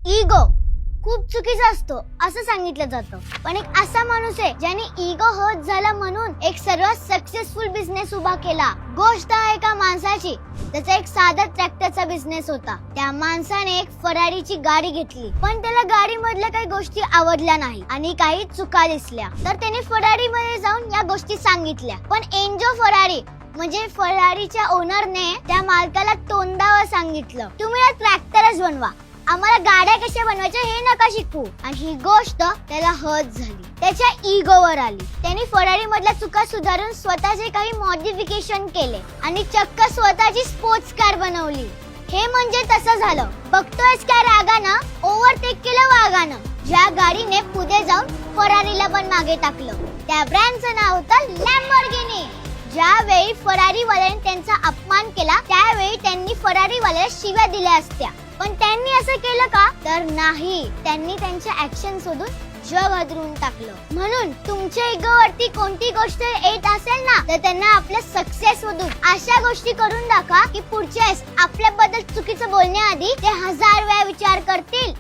Ego खूप चुकीचा असतो असं सांगितलं जातं, पण एक असा माणूस आहे ज्याने इगो हर्ट झाला म्हणून एक सर्वात सक्सेसफुल बिझनेस उभा केला. गोष्ट आहे एका माणसाची, त्याचा एक साधा ट्रॅक्टरचा बिझनेस होता. त्या माणसाने एक फरारीची गाडी घेतली, पण त्याला गाडी मधल्या काही गोष्टी आवडल्या नाही आणि काही चुका दिसल्या. तर त्याने फरारी मध्ये जाऊन या गोष्टी सांगितल्या. पण एन्जो फरारी म्हणजे फरारीच्या ओनरने त्या मालकाला तोंडावर सांगितलं, तुम्ही हा ट्रॅक्टरच बनवा, आम्हाला गाड्या कशा बनवायच्या हे नका शिकवू. आणि ही गोष्ट त्याला हर्ट झाली, त्याच्या इगोवर आली. त्याने फरारी मधल्या चुका सुधारून स्वतःचे काही मॉडिफिकेशन केले आणि चक्क स्वतःची स्पोर्ट्स कार बनवली. हे म्हणजे तसं झालं, बघतोयस काय रागानं ओव्हरटेक केलं वागानं, ज्या गाडीने पुढे जाऊन फरारीला पण मागे टाकलं. त्या ब्रँडचं नाव होतं लॅम्बोर्गिनी. ज्यावेळी फरारीवाल्याने त्यांचा अपमान केला त्यावेळी त्यांनी फरारीवाल्याला शिव्या दिल्या असत्या, पण त्यांनी असं केलं का? तर नाही, त्यांनी त्यांच्या ऍक्शन शोधून जग हादरून टाकलं. म्हणून तुमच्या इगोवरती कोणती गोष्ट येत असेल ना, तर त्यांना आपल्या सक्सेस मधून अशा गोष्टी करून दाखवा की पुढच्या आपल्याबद्दल चुकीचं बोलण्याआधी ते 1000 वेळा विचार करतील.